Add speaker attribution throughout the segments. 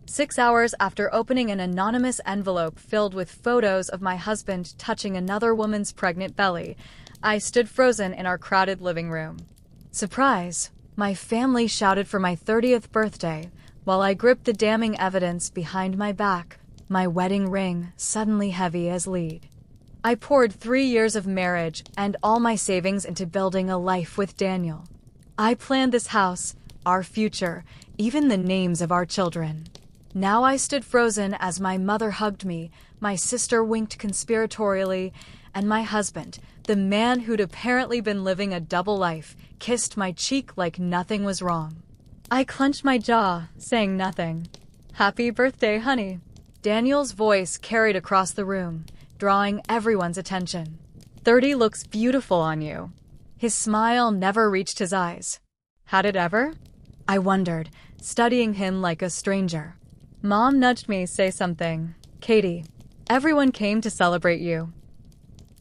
Speaker 1: 6 hours after opening an anonymous envelope filled with photos of my husband touching another woman's pregnant belly, I stood frozen in our crowded living room. Surprise! My family shouted for my 30th birthday, while I gripped the damning evidence behind my back, my wedding ring suddenly heavy as lead. I poured 3 years of marriage and all my savings into building a life with Daniel. I planned this house, our future, even the names of our children. Now I stood frozen as my mother hugged me, my sister winked conspiratorially, and my husband, the man who'd apparently been living a double life, kissed my cheek like nothing was wrong. I clenched my jaw, saying nothing. "Happy birthday, honey." Daniel's voice carried across the room, drawing everyone's attention. 30 looks beautiful on you. His smile never reached his eyes. Had it ever? I wondered, studying him like a stranger. Mom nudged me, say something. "Katie, everyone came to celebrate you."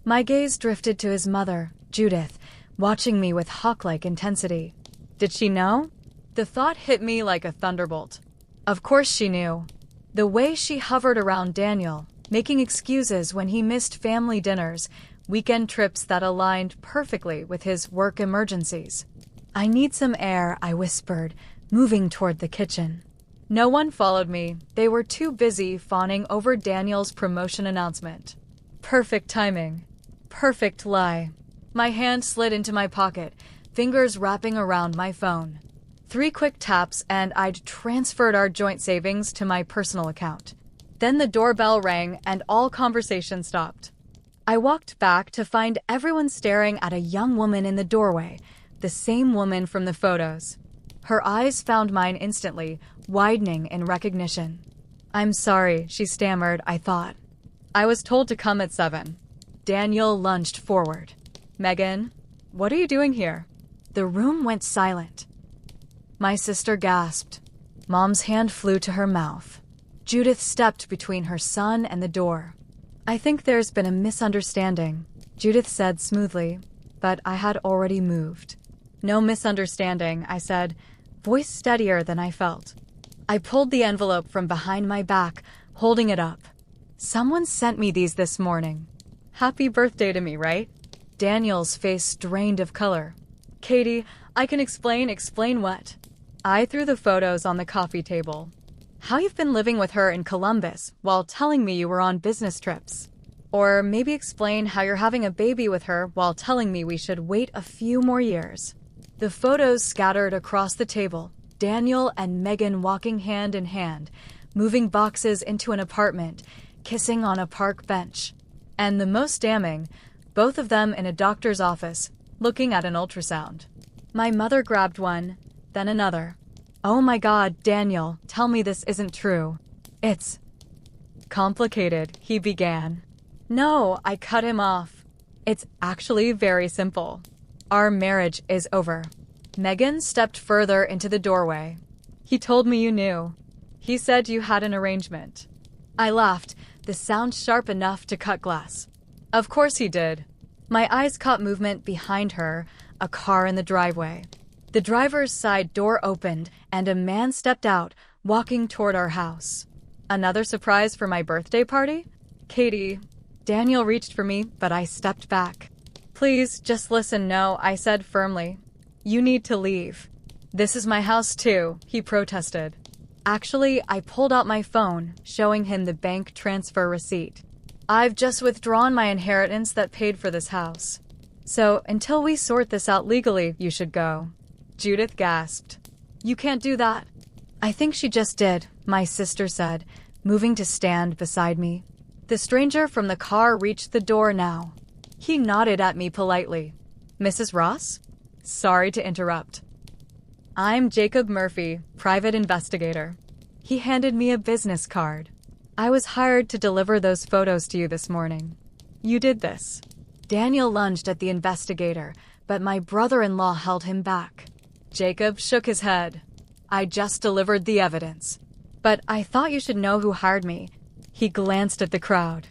Speaker 1: My gaze drifted to his mother, Judith, watching me with hawk-like intensity. Did she know? The thought hit me like a thunderbolt. Of course she knew. The way she hovered around Daniel, making excuses when he missed family dinners, weekend trips that aligned perfectly with his work emergencies. "I need some air," I whispered, moving toward the kitchen. No one followed me. They were too busy fawning over Daniel's promotion announcement. Perfect timing. Perfect lie. My hand slid into my pocket, fingers wrapping around my phone. 3 quick taps and I'd transferred our joint savings to my personal account. Then the doorbell rang and all conversation stopped. I walked back to find everyone staring at a young woman in the doorway, the same woman from the photos. Her eyes found mine instantly, widening in recognition. "I'm sorry," she stammered, I thought. "I was told to come at 7. Daniel lunged forward. "Megan, what are you doing here?" The room went silent. My sister gasped. Mom's hand flew to her mouth. Judith stepped between her son and the door. "I think there's been a misunderstanding," Judith said smoothly, but I had already moved. "No misunderstanding," I said, voice steadier than I felt. I pulled the envelope from behind my back, holding it up. "Someone sent me these this morning." "Happy birthday to me, right?" Daniel's face drained of color. "Katie, I can explain." "Explain what?" I threw the photos on the coffee table. "How you've been living with her in Columbus while telling me you were on business trips. Or maybe explain how you're having a baby with her while telling me we should wait a few more years." The photos scattered across the table, Daniel and Megan walking hand in hand, moving boxes into an apartment, kissing on a park bench. And the most damning, both of them in a doctor's office, looking at an ultrasound. My mother grabbed one, then another. "Oh my God, Daniel, tell me this isn't true." "It's complicated," he began. "No," I cut him off. "It's actually very simple. Our marriage is over." Megan stepped further into the doorway. "He told me you knew. He said you had an arrangement." I laughed, the sound sharp enough to cut glass. "Of course he did." My eyes caught movement behind her, a car in the driveway. The driver's side door opened, and a man stepped out, walking toward our house. "Another surprise for my birthday party?" "Katie." Daniel reached for me, but I stepped back. "Please, just listen." "No," I said firmly. "You need to leave." "This is my house too," he protested. Actually, I pulled out my phone, showing him the bank transfer receipt. "I've just withdrawn my inheritance that paid for this house. So, until we sort this out legally, you should go." Judith gasped. "You can't do that." "I think she just did," my sister said, moving to stand beside me. The stranger from the car reached the door now. He nodded at me politely. "Mrs. Ross?" "Sorry to interrupt." "I'm Jacob Murphy, private investigator." He handed me a business card. "I was hired to deliver those photos to you this morning." "You did this." Daniel lunged at the investigator, but my brother-in-law held him back. Jacob shook his head. "I just delivered the evidence." "But I thought you should know who hired me." He glanced at the crowd.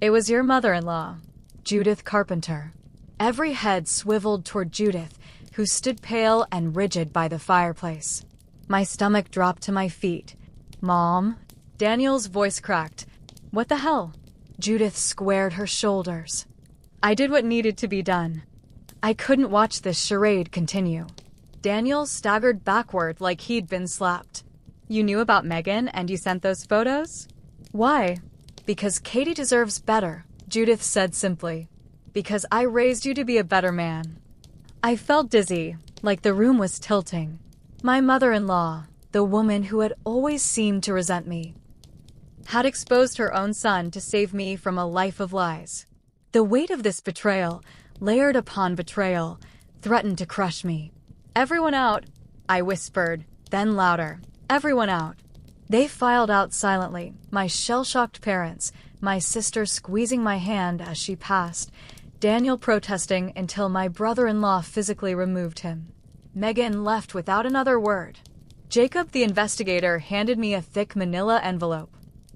Speaker 1: "It was your mother-in-law, Judith Carpenter." Every head swiveled toward Judith, who stood pale and rigid by the fireplace. My stomach dropped to my feet. Mom? Daniel's voice cracked. What the hell? Judith squared her shoulders. I did what needed to be done. I couldn't watch this charade continue. Daniel staggered backward like he'd been slapped. You knew about Megan and you sent those photos? Why? Because Katie deserves better, Judith said simply. Because I raised you to be a better man. I felt dizzy, like the room was tilting. My mother-in-law, the woman who had always seemed to resent me, had exposed her own son to save me from a life of lies. The weight of this betrayal, layered upon betrayal, threatened to crush me. Everyone out, I whispered, then louder. Everyone out. They filed out silently, my shell-shocked parents, my sister squeezing my hand as she passed, Daniel protesting until my brother-in-law physically removed him. Megan left without another word. Jacob, the investigator, handed me a thick manila envelope.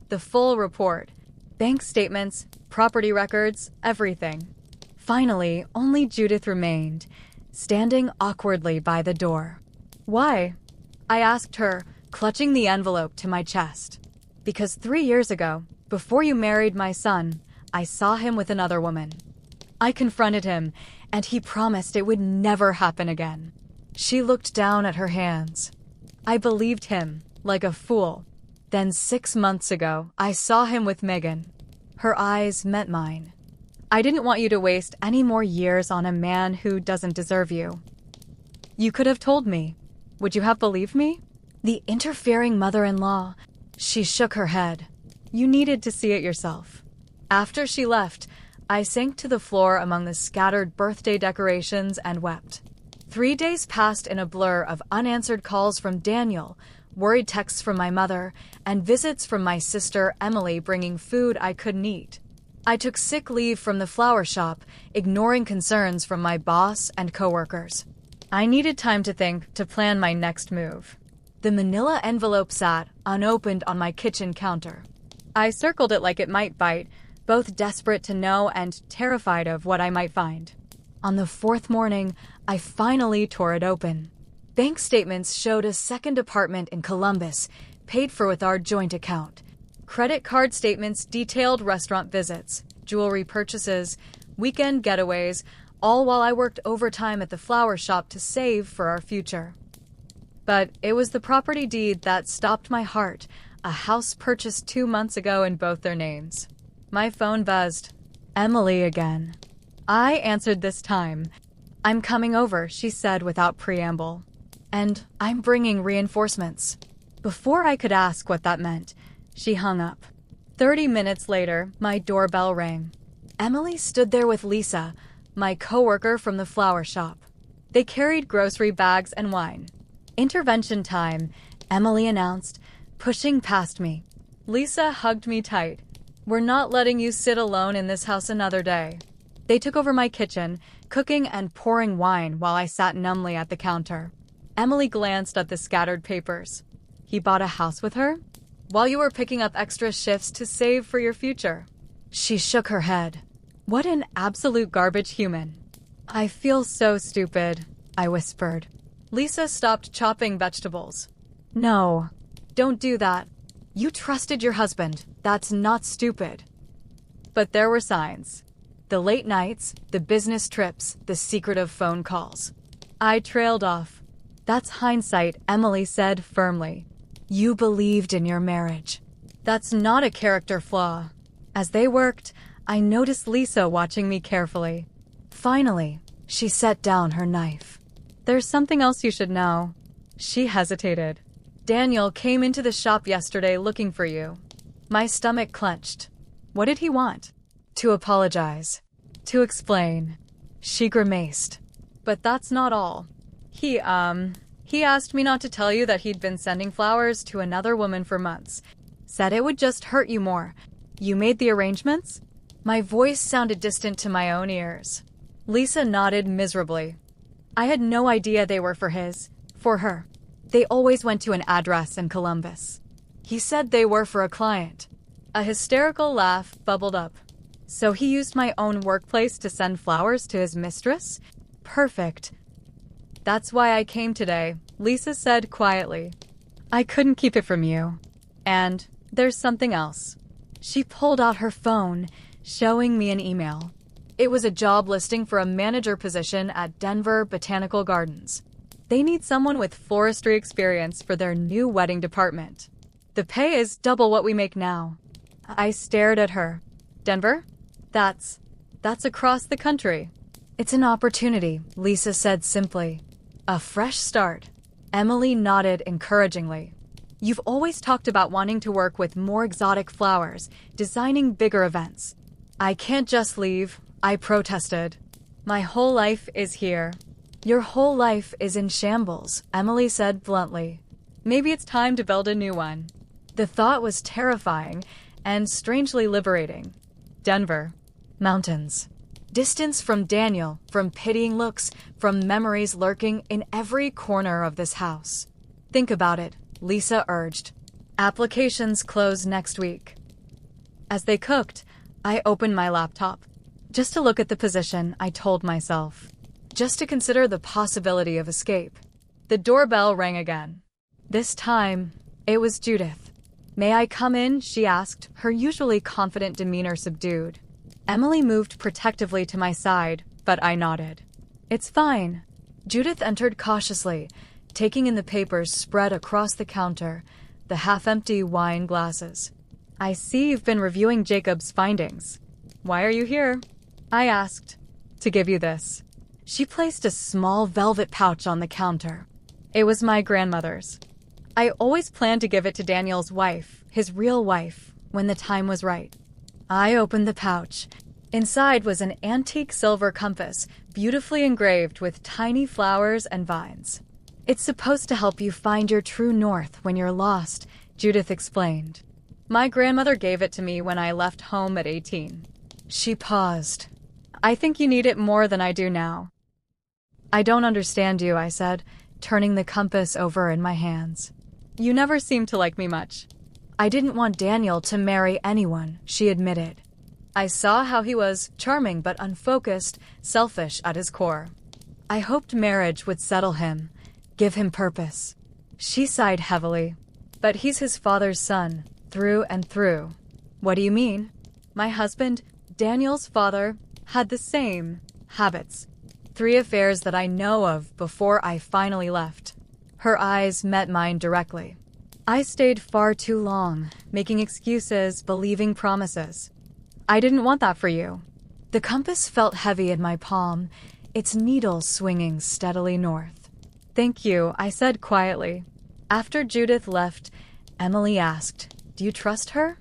Speaker 1: The full report. Bank statements, property records, everything. Finally, only Judith remained, standing awkwardly by the door. Why? I asked her, clutching the envelope to my chest. Because 3 years ago, before you married my son, I saw him with another woman. I confronted him, and he promised it would never happen again. She looked down at her hands. I believed him, like a fool. Then 6 months ago, I saw him with Megan. Her eyes met mine. I didn't want you to waste any more years on a man who doesn't deserve you. You could have told me. Would you have believed me? The interfering mother-in-law. She shook her head. You needed to see it yourself. After she left, I sank to the floor among the scattered birthday decorations and wept. 3 days passed in a blur of unanswered calls from Daniel, worried texts from my mother, and visits from my sister Emily bringing food I couldn't eat. I took sick leave from the flower shop, ignoring concerns from my boss and coworkers. I needed time to think, to plan my next move. The manila envelope sat, unopened, on my kitchen counter. I circled it like it might bite, both desperate to know and terrified of what I might find. On the 4th morning, I finally tore it open. Bank statements showed a second apartment in Columbus, paid for with our joint account. Credit card statements detailed restaurant visits, jewelry purchases, weekend getaways, all while I worked overtime at the flower shop to save for our future. But it was the property deed that stopped my heart, a house purchased 2 months ago in both their names. My phone buzzed. Emily again. I answered this time. I'm coming over, she said without preamble. And I'm bringing reinforcements. Before I could ask what that meant, she hung up. 30 minutes later, my doorbell rang. Emily stood there with Lisa, my coworker from the flower shop. They carried grocery bags and wine. Intervention time, Emily announced, pushing past me. Lisa hugged me tight. We're not letting you sit alone in this house another day. They took over my kitchen, cooking and pouring wine while I sat numbly at the counter. Emily glanced at the scattered papers. He bought a house with her? While you were picking up extra shifts to save for your future. She shook her head. What an absolute garbage human. I feel so stupid, I whispered. Lisa stopped chopping vegetables. No, don't do that. You trusted your husband. That's not stupid. But there were signs. The late nights, the business trips, the secretive phone calls. I trailed off. That's hindsight, Emily said firmly. You believed in your marriage. That's not a character flaw. As they worked, I noticed Lisa watching me carefully. Finally, she set down her knife. There's something else you should know. She hesitated. Daniel came into the shop yesterday looking for you. My stomach clenched. What did he want? To apologize. To explain. She grimaced. But that's not all. He asked me not to tell you that he'd been sending flowers to another woman for months. Said it would just hurt you more. You made the arrangements? My voice sounded distant to my own ears. Lisa nodded miserably. I had no idea they were for her. They always went to an address in Columbus. He said they were for a client. A hysterical laugh bubbled up. So he used my own workplace to send flowers to his mistress? Perfect. That's why I came today, Lisa said quietly. I couldn't keep it from you. And there's something else. She pulled out her phone, showing me an email. It was a job listing for a manager position at Denver Botanical Gardens. They need someone with floristry experience for their new wedding department. The pay is double what we make now. I stared at her. Denver? That's across the country. It's an opportunity, Lisa said simply. A fresh start. Emily nodded encouragingly. You've always talked about wanting to work with more exotic flowers, designing bigger events. I can't just leave, I protested. My whole life is here. Your whole life is in shambles, Emily said bluntly. Maybe it's time to build a new one. The thought was terrifying and strangely liberating. Denver. Mountains. Distance from Daniel, from pitying looks, from memories lurking in every corner of this house. Think about it, Lisa urged. Applications close next week. As they cooked, I opened my laptop. Just to look at the position, I told myself. Just to consider the possibility of escape. The doorbell rang again. This time, it was Judith. May I come in? She asked, her usually confident demeanor subdued. Emily moved protectively to my side, but I nodded. It's fine. Judith entered cautiously, taking in the papers spread across the counter, the half-empty wine glasses. I see you've been reviewing Jacob's findings. Why are you here? I asked. To give you this. She placed a small velvet pouch on the counter. It was my grandmother's. I always planned to give it to Daniel's wife, his real wife, when the time was right. I opened the pouch. Inside was an antique silver compass, beautifully engraved with tiny flowers and vines. It's supposed to help you find your true north when you're lost, Judith explained. My grandmother gave it to me when I left home at 18. She paused. I think you need it more than I do now. I don't understand you, I said, turning the compass over in my hands. You never seemed to like me much. I didn't want Daniel to marry anyone, she admitted. I saw how he was charming but unfocused, selfish at his core. I hoped marriage would settle him, give him purpose. She sighed heavily. But he's his father's son, through and through. What do you mean? My husband, Daniel's father, had the same habits. 3 affairs that I know of before I finally left. Her eyes met mine directly. I stayed far too long, making excuses, believing promises. I didn't want that for you. The compass felt heavy in my palm, its needle swinging steadily north. Thank you, I said quietly. After Judith left, Emily asked, Do you trust her?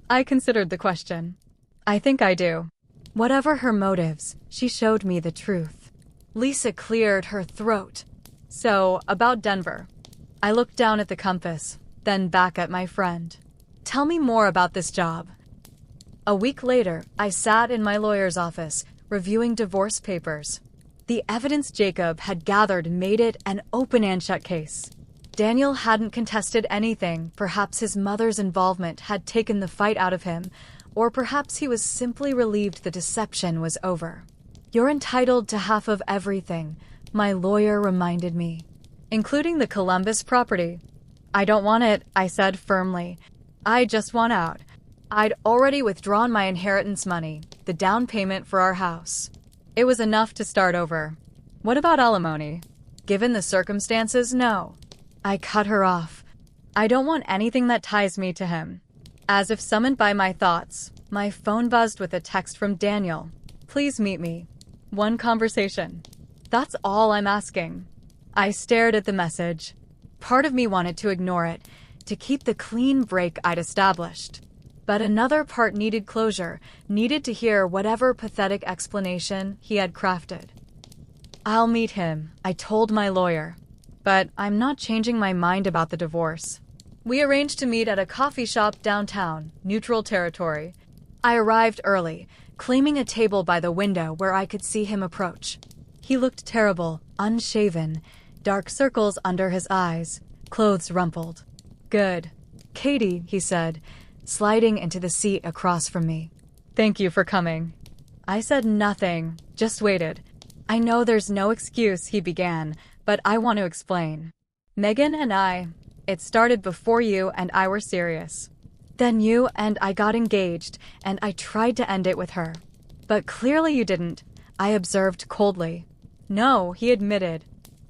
Speaker 1: I considered the question. I think I do. Whatever her motives, she showed me the truth. Lisa cleared her throat. So, about Denver. I looked down at the compass, then back at my friend. Tell me more about this job. A week later, I sat in my lawyer's office, reviewing divorce papers. The evidence Jacob had gathered made it an open and shut case. Daniel hadn't contested anything. Perhaps his mother's involvement had taken the fight out of him, or perhaps he was simply relieved the deception was over. You're entitled to half of everything, my lawyer reminded me, including the Columbus property. I don't want it, I said firmly. I just want out. I'd already withdrawn my inheritance money, the down payment for our house. It was enough to start over. What about alimony? Given the circumstances, no. I cut her off. I don't want anything that ties me to him. As if summoned by my thoughts, my phone buzzed with a text from Daniel. Please meet me. One conversation. That's all I'm asking. I stared at the message. Part of me wanted to ignore it, to keep the clean break I'd established. But another part needed closure, needed to hear whatever pathetic explanation he had crafted. I'll meet him, I told my lawyer. But I'm not changing my mind about the divorce. We arranged to meet at a coffee shop downtown, neutral territory. I arrived early, claiming a table by the window where I could see him approach. He looked terrible, unshaven, dark circles under his eyes, clothes rumpled. Good. Katie, he said, sliding into the seat across from me. Thank you for coming. I said nothing, just waited. I know there's no excuse, he began, but I want to explain. Megan and I, It started before you and I were serious. Then you and I got engaged, and I tried to end it with her. But clearly you didn't, I observed coldly. No, he admitted.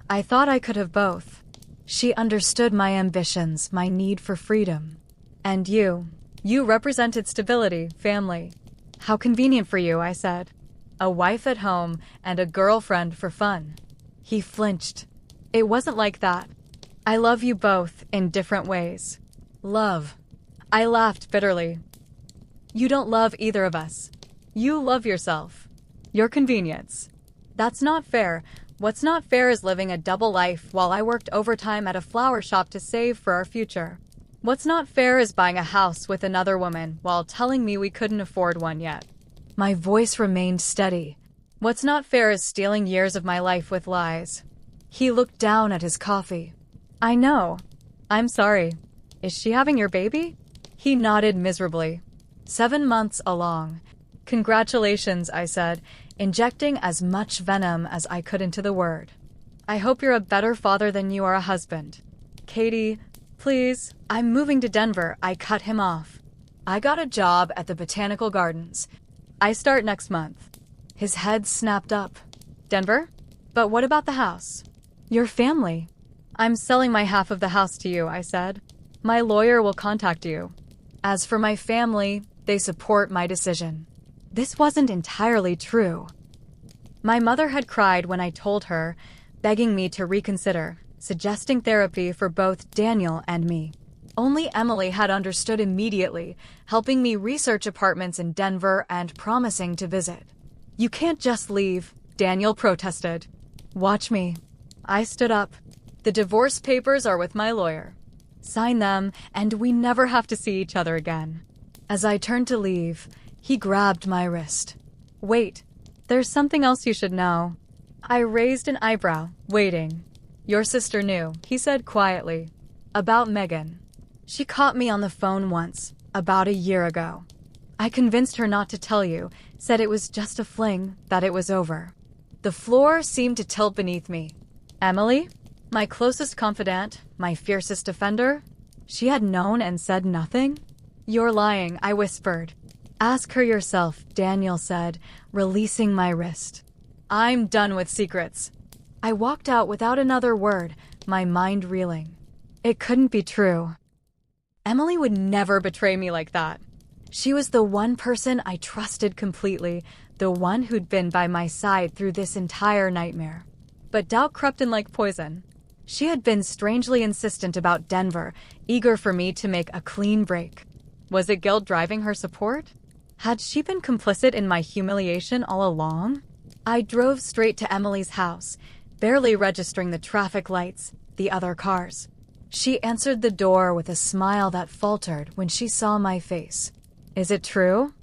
Speaker 1: I thought I could have both. She understood my ambitions, my need for freedom. And you represented stability, family. How convenient for you, I said. A wife at home and a girlfriend for fun. He flinched. It wasn't like that. I love you both in different ways. Love. I laughed bitterly. You don't love either of us. You love yourself. Your convenience. That's not fair. What's not fair is living a double life while I worked overtime at a flower shop to save for our future. What's not fair is buying a house with another woman while telling me we couldn't afford one yet. My voice remained steady. What's not fair is stealing years of my life with lies. He looked down at his coffee. I know. I'm sorry. Is she having your baby? He nodded miserably. 7 months along. Congratulations, I said, injecting as much venom as I could into the word. I hope you're a better father than you are a husband. Katie, please, I'm moving to Denver. I cut him off. I got a job at the Botanical Gardens. I start next month. His head snapped up. Denver? But what about the house? Your family. I'm selling my half of the house to you, I said. My lawyer will contact you. As for my family, they support my decision. This wasn't entirely true. My mother had cried when I told her, begging me to reconsider, suggesting therapy for both Daniel and me. Only Emily had understood immediately, helping me research apartments in Denver and promising to visit. You can't just leave, Daniel protested. Watch me. I stood up. The divorce papers are with my lawyer. Sign them, and we never have to see each other again. As I turned to leave, he grabbed my wrist. Wait, there's something else you should know. I raised an eyebrow, waiting. Your sister knew, he said quietly. About Megan. She caught me on the phone once, about a year ago. I convinced her not to tell you, said it was just a fling, that it was over. The floor seemed to tilt beneath me. Emily? My closest confidant, my fiercest defender? She had known and said nothing? You're lying, I whispered. Ask her yourself, Daniel said, releasing my wrist. I'm done with secrets. I walked out without another word, my mind reeling. It couldn't be true. Emily would never betray me like that. She was the one person I trusted completely, the one who'd been by my side through this entire nightmare. But doubt crept in like poison. She had been strangely insistent about Denver, eager for me to make a clean break. Was it guilt driving her support? Had she been complicit in my humiliation all along? I drove straight to Emily's house, barely registering the traffic lights, the other cars. She answered the door with a smile that faltered when she saw my face. Is it true?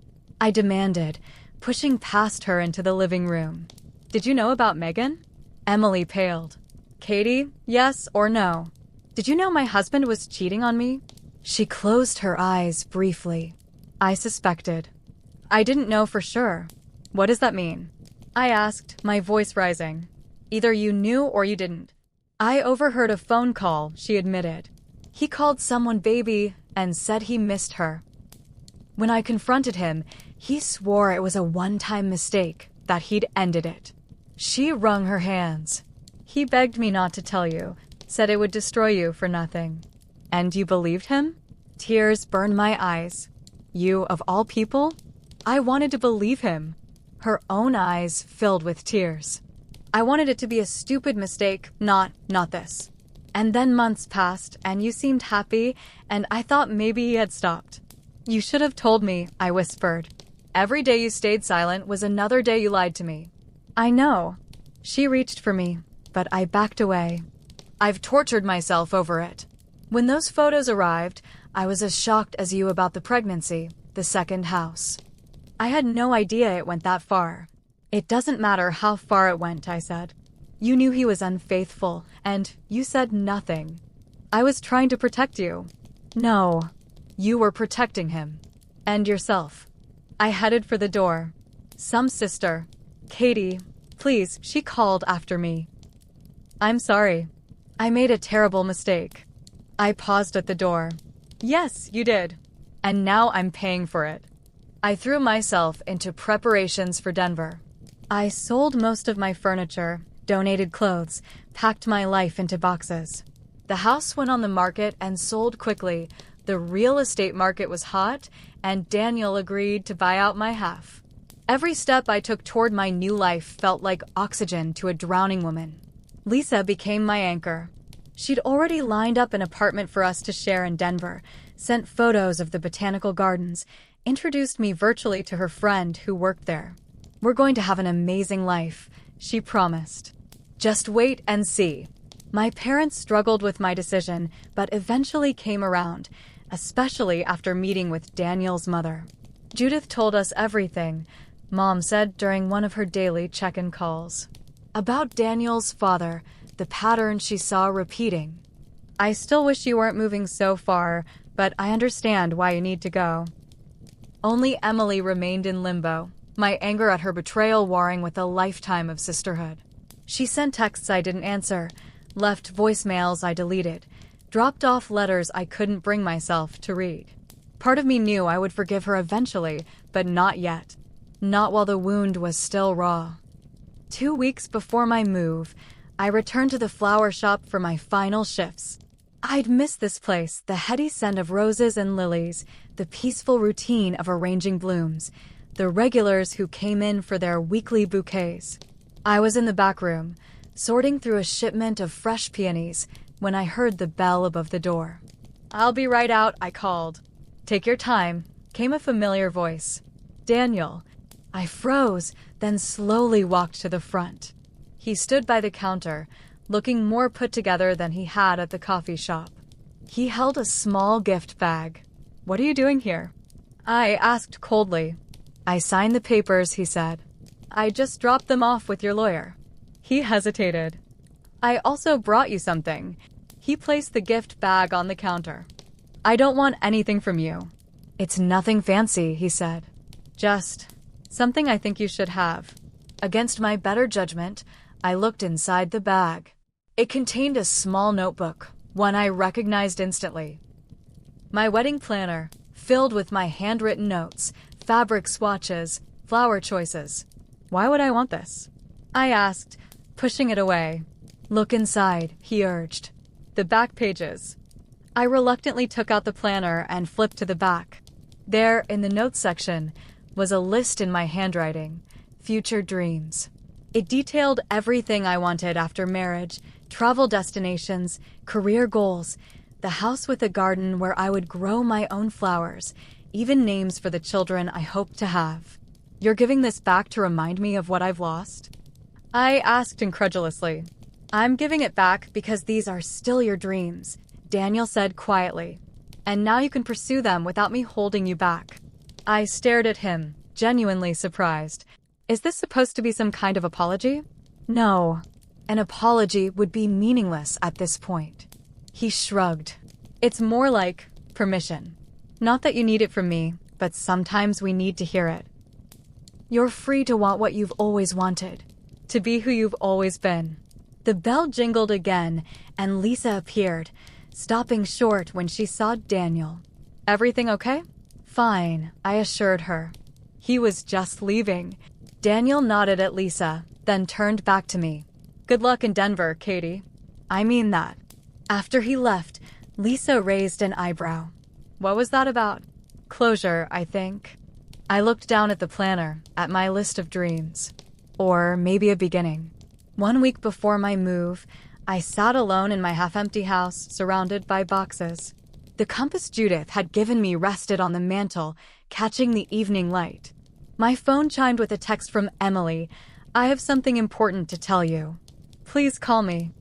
Speaker 1: I demanded, pushing past her into the living room. Did you know about Megan? Emily paled. Katie, yes or no? Did you know my husband was cheating on me? She closed her eyes briefly. I suspected. I didn't know for sure. What does that mean? I asked, my voice rising. Either you knew or you didn't. I overheard a phone call, she admitted. He called someone baby and said he missed her. When I confronted him, he swore it was a one-time mistake, that he'd ended it. She wrung her hands. He begged me not to tell you, said it would destroy you for nothing. And you believed him? Tears burned my eyes. You, of all people? I wanted to believe him. Her own eyes filled with tears. I wanted it to be a stupid mistake, not this. And then months passed, and you seemed happy, and I thought maybe he had stopped. You should have told me, I whispered. Every day you stayed silent was another day you lied to me. I know. She reached for me, but I backed away. I've tortured myself over it. When those photos arrived, I was as shocked as you about the pregnancy, the second house. I had no idea it went that far. It doesn't matter how far it went, I said. You knew he was unfaithful, and you said nothing. I was trying to protect you. No, you were protecting him. And yourself. I headed for the door. Some sister. Katie, please, she called after me. I'm sorry. I made a terrible mistake. I paused at the door. Yes, you did. And now I'm paying for it. I threw myself into preparations for Denver. I sold most of my furniture, donated clothes, packed my life into boxes. The house went on the market and sold quickly. The real estate market was hot, and Daniel agreed to buy out my half. Every step I took toward my new life felt like oxygen to a drowning woman. Lisa became my anchor. She'd already lined up an apartment for us to share in Denver, sent photos of the botanical gardens, introduced me virtually to her friend who worked there. We're going to have an amazing life, she promised. Just wait and see. My parents struggled with my decision, but eventually came around, especially after meeting with Daniel's mother. Judith told us everything, Mom said during one of her daily check-in calls. About Daniel's father, the pattern she saw repeating. I still wish you weren't moving so far, but I understand why you need to go. Only Emily remained in limbo, my anger at her betrayal warring with a lifetime of sisterhood. She sent texts I didn't answer, left voicemails I deleted, dropped off letters I couldn't bring myself to read. Part of me knew I would forgive her eventually, but not yet. Not while the wound was still raw. 2 weeks before my move, I returned to the flower shop for my final shifts. I'd miss this place, the heady scent of roses and lilies, the peaceful routine of arranging blooms, the regulars who came in for their weekly bouquets. I was in the back room, sorting through a shipment of fresh peonies, when I heard the bell above the door. "I'll be right out," I called. "Take your time," came a familiar voice. "Daniel." I froze, then slowly walked to the front. He stood by the counter, looking more put together than he had at the coffee shop. He held a small gift bag. "What are you doing here?" I asked coldly. "I signed the papers," he said. "I just dropped them off with your lawyer." He hesitated. "I also brought you something." He placed the gift bag on the counter. "I don't want anything from you." "It's nothing fancy," he said. "Just something I think you should have." Against my better judgment, I looked inside the bag. It contained a small notebook, one I recognized instantly. My wedding planner, filled with my handwritten notes, fabric swatches, flower choices. "Why would I want this?" I asked, pushing it away. "Look inside," he urged. "The back pages." I reluctantly took out the planner and flipped to the back. There, in the notes section, was a list in my handwriting, future dreams. It detailed everything I wanted after marriage, travel destinations, career goals, the house with a garden where I would grow my own flowers, even names for the children I hope to have. "You're giving this back to remind me of what I've lost?" I asked incredulously. "I'm giving it back because these are still your dreams," Daniel said quietly. "And now you can pursue them without me holding you back." I stared at him, genuinely surprised. Is this supposed to be some kind of apology? No. An apology would be meaningless at this point. He shrugged. "It's more like permission. Not that you need it from me, but sometimes we need to hear it. You're free to want what you've always wanted, to be who you've always been." The bell jingled again, and Lisa appeared, stopping short when she saw Daniel. "Everything okay?" "Fine," I assured her. He was just leaving. Daniel nodded at Lisa, then turned back to me. "Good luck in Denver, Katie." "I mean that." After he left, Lisa raised an eyebrow. "What was that about?" "Closure, I think." I looked down at the planner, at my list of dreams. Or maybe a beginning. 1 week before my move, I sat alone in my half-empty house, surrounded by boxes. The compass Judith had given me rested on the mantel, catching the evening light. My phone chimed with a text from Emily. "I have something important to tell you. Please call me."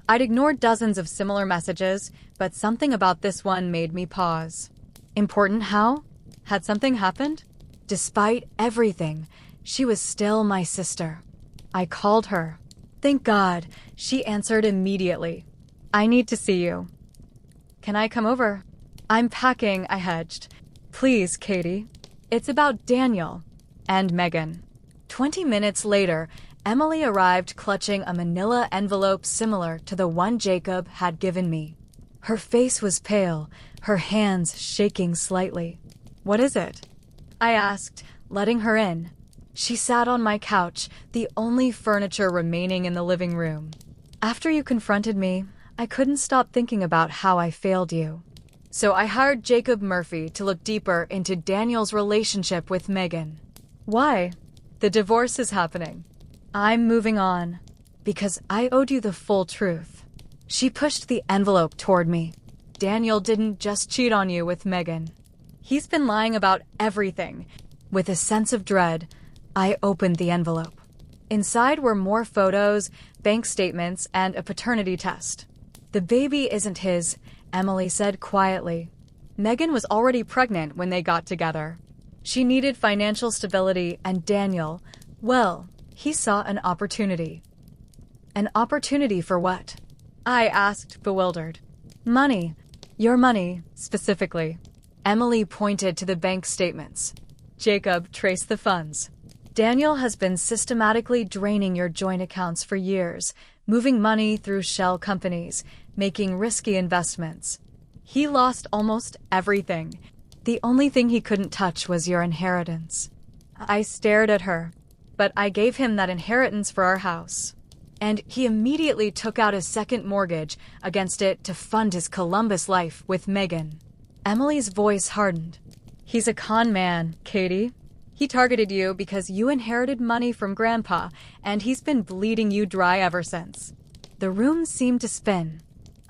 Speaker 1: I'd ignored dozens of similar messages, but something about this one made me pause. Important how? Had something happened? Despite everything, she was still my sister. I called her. Thank God, she answered immediately. "I need to see you." "Can I come over?" "I'm packing," I hedged. "Please, Katie." "It's about Daniel." And Megan. 20 minutes later, Emily arrived clutching a manila envelope similar to the one Jacob had given me. Her face was pale, her hands shaking slightly. "What is it?" I asked, letting her in. She sat on my couch, the only furniture remaining in the living room. "After you confronted me, I couldn't stop thinking about how I failed you. So I hired Jacob Murphy to look deeper into Daniel's relationship with Megan." "Why?" "The divorce is happening. I'm moving on. Because I owed you the full truth." She pushed the envelope toward me. "Daniel didn't just cheat on you with Megan. He's been lying about everything." With a sense of dread, I opened the envelope. Inside were more photos, bank statements, and a paternity test. "The baby isn't his," Emily said quietly. "Megan was already pregnant when they got together. She needed financial stability, and Daniel, well, he saw an opportunity." "An opportunity for what?" I asked, bewildered. "Money. Your money, specifically." Emily pointed to the bank statements. Jacob traced the funds. "Daniel has been systematically draining your joint accounts for years, moving money through shell companies, making risky investments. He lost almost everything. The only thing he couldn't touch was your inheritance." I stared at her. "But I gave him that inheritance for our house. And he immediately took out a second mortgage against it to fund his Columbus life with Megan." Emily's voice hardened. "He's a con man, Katie. He targeted you because you inherited money from Grandpa, and he's been bleeding you dry ever since." The room seemed to spin.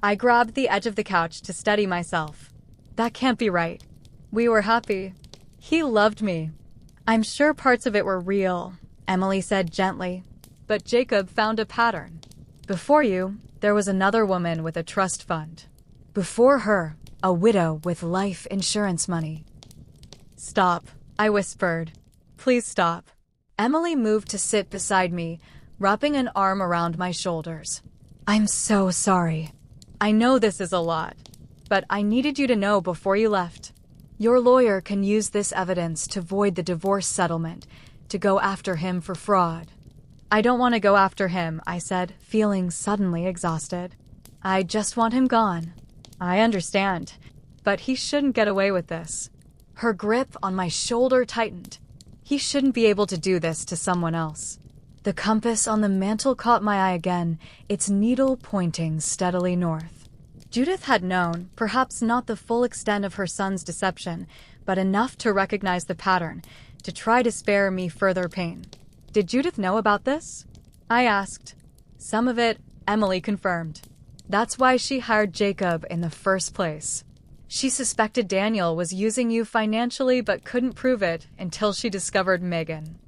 Speaker 1: I grabbed the edge of the couch to steady myself. "That can't be right. We were happy. He loved me." "I'm sure parts of it were real," Emily said gently. "But Jacob found a pattern. Before you, there was another woman with a trust fund. Before her, a widow with life insurance money." "Stop," I whispered. "Please stop." Emily moved to sit beside me, wrapping an arm around my shoulders. "I'm so sorry. I know this is a lot, but I needed you to know before you left. Your lawyer can use this evidence to void the divorce settlement, to go after him for fraud." "I don't want to go after him," I said, feeling suddenly exhausted. "I just want him gone." "I understand, but he shouldn't get away with this." Her grip on my shoulder tightened. "He shouldn't be able to do this to someone else." The compass on the mantel caught my eye again, its needle pointing steadily north. Judith had known, perhaps not the full extent of her son's deception, but enough to recognize the pattern, to try to spare me further pain. "Did Judith know about this?" I asked. "Some of it," Emily confirmed. "That's why she hired Jacob in the first place. She suspected Daniel was using you financially but couldn't prove it until she discovered Megan."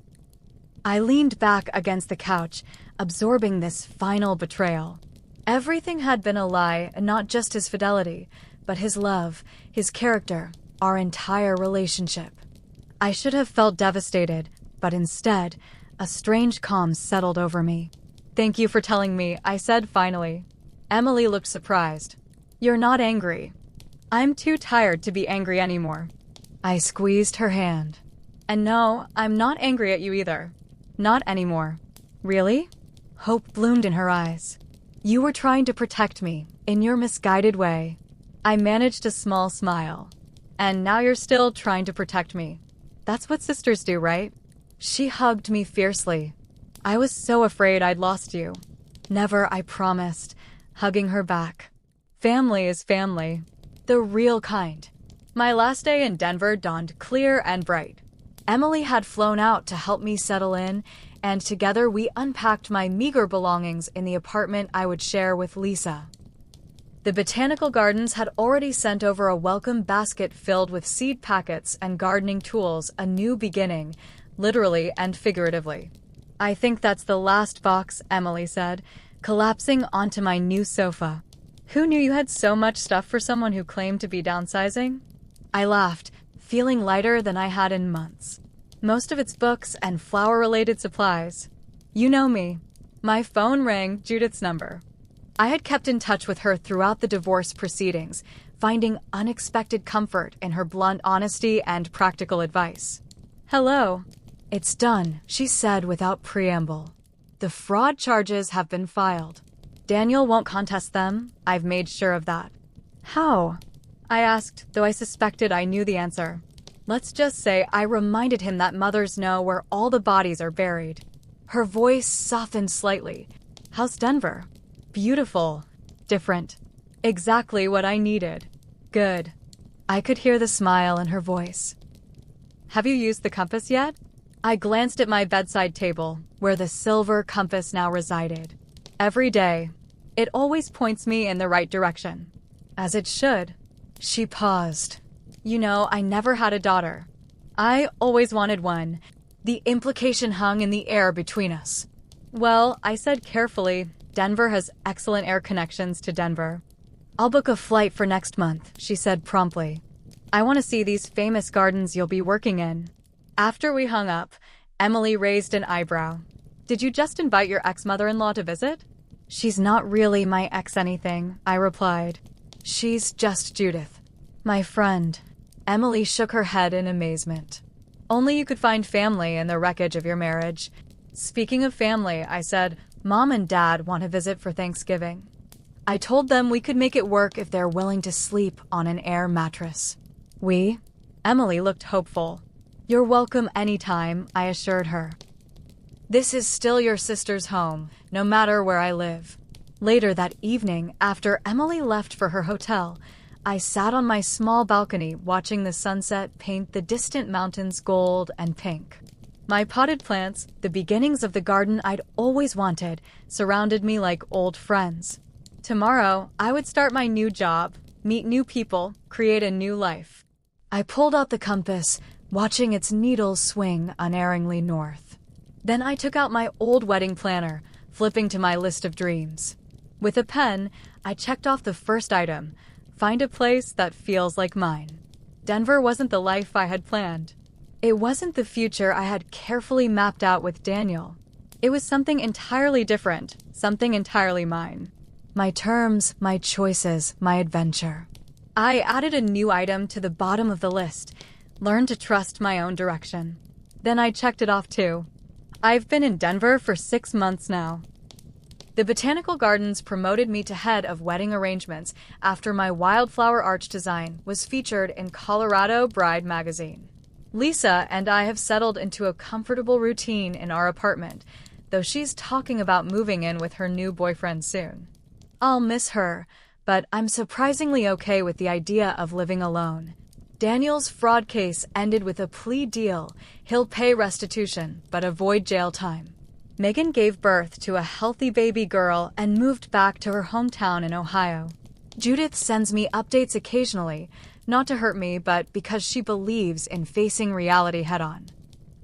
Speaker 1: I leaned back against the couch, absorbing this final betrayal. Everything had been a lie, and not just his fidelity, but his love, his character, our entire relationship. I should have felt devastated, but instead, a strange calm settled over me. "Thank you for telling me," I said finally. Emily looked surprised. "You're not angry." "I'm too tired to be angry anymore." I squeezed her hand. "And no, I'm not angry at you either. Not anymore." "Really?" Hope bloomed in her eyes. "You were trying to protect me, in your misguided way." I managed a small smile. "And now you're still trying to protect me. That's what sisters do, right?" She hugged me fiercely. "I was so afraid I'd lost you." "Never, I promised," hugging her back. "Family is family. The real kind." My last day in Denver dawned clear and bright. Emily had flown out to help me settle in, and together we unpacked my meager belongings in the apartment I would share with Lisa. The botanical gardens had already sent over a welcome basket filled with seed packets and gardening tools, a new beginning, literally and figuratively. "I think that's the last box," Emily said, collapsing onto my new sofa. "Who knew you had so much stuff for someone who claimed to be downsizing?" I laughed, feeling lighter than I had in months. "Most of it's books and flower-related supplies. You know me." My phone rang, Judith's number. I had kept in touch with her throughout the divorce proceedings, finding unexpected comfort in her blunt honesty and practical advice. "Hello." "It's done," she said without preamble. "The fraud charges have been filed. Daniel won't contest them. I've made sure of that." How? I asked, though I suspected I knew the answer. Let's just say I reminded him that mothers know where all the bodies are buried. Her voice softened slightly. How's Denver? Beautiful. Different. Exactly what I needed. Good. I could hear the smile in her voice. Have you used the compass yet? I glanced at my bedside table, where the silver compass now resided. Every day, it always points me in the right direction. As it should. She paused. You know, I never had a daughter. I always wanted one. The implication hung in the air between us. Well, I said carefully, Denver has excellent air connections to Denver. I'll book a flight for next month, she said promptly. I want to see these famous gardens you'll be working in. After we hung up, Emily raised an eyebrow. Did you just invite your ex-mother-in-law to visit? She's not really my ex-anything, I replied. She's just Judith. My friend. Emily shook her head in amazement. Only you could find family in the wreckage of your marriage. Speaking of family, I said, Mom and Dad want to visit for Thanksgiving. I told them we could make it work if they're willing to sleep on an air mattress. We? Emily looked hopeful. You're welcome anytime, I assured her. This is still your sister's home, no matter where I live. Later that evening, after Emily left for her hotel, I sat on my small balcony watching the sunset paint the distant mountains gold and pink. My potted plants, the beginnings of the garden I'd always wanted, surrounded me like old friends. Tomorrow, I would start my new job, meet new people, create a new life. I pulled out the compass, watching its needles swing unerringly north. Then I took out my old wedding planner, flipping to my list of dreams. With a pen, I checked off the first item, find a place that feels like mine. Denver wasn't the life I had planned. It wasn't the future I had carefully mapped out with Daniel. It was something entirely different, something entirely mine. My terms, my choices, my adventure. I added a new item to the bottom of the list, learned to trust my own direction. Then I checked it off too. I've been in Denver for 6 months now. The Botanical Gardens promoted me to head of wedding arrangements after my wildflower arch design was featured in Colorado Bride magazine. Lisa and I have settled into a comfortable routine in our apartment, though she's talking about moving in with her new boyfriend soon. I'll miss her, but I'm surprisingly okay with the idea of living alone. Daniel's fraud case ended with a plea deal. He'll pay restitution, but avoid jail time. Megan gave birth to a healthy baby girl and moved back to her hometown in Ohio. Judith sends me updates occasionally, not to hurt me, but because she believes in facing reality head-on.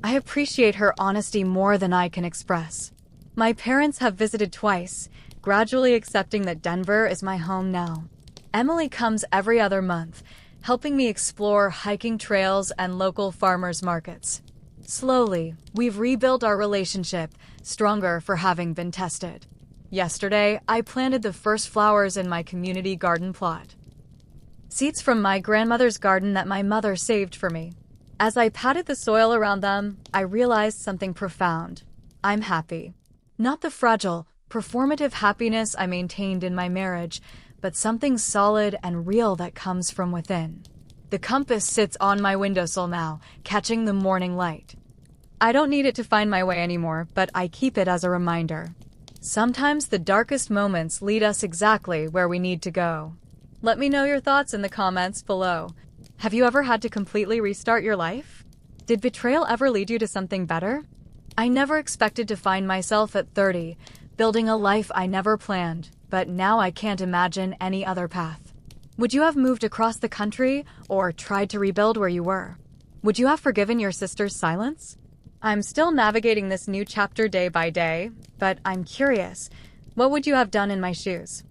Speaker 1: I appreciate her honesty more than I can express. My parents have visited twice, gradually accepting that Denver is my home now. Emily comes every other month, helping me explore hiking trails and local farmers markets. Slowly, we've rebuilt our relationship, stronger for having been tested. Yesterday, I planted the first flowers in my community garden plot. Seeds from my grandmother's garden that my mother saved for me. As I patted the soil around them, I realized something profound. I'm happy. Not the fragile, performative happiness I maintained in my marriage, but something solid and real that comes from within. The compass sits on my windowsill now, catching the morning light. I don't need it to find my way anymore, but I keep it as a reminder. Sometimes the darkest moments lead us exactly where we need to go. Let me know your thoughts in the comments below. Have you ever had to completely restart your life? Did betrayal ever lead you to something better? I never expected to find myself at 30, building a life I never planned, but now I can't imagine any other path. Would you have moved across the country or tried to rebuild where you were? Would you have forgiven your sister's silence? I'm still navigating this new chapter day by day, but I'm curious. What would you have done in my shoes?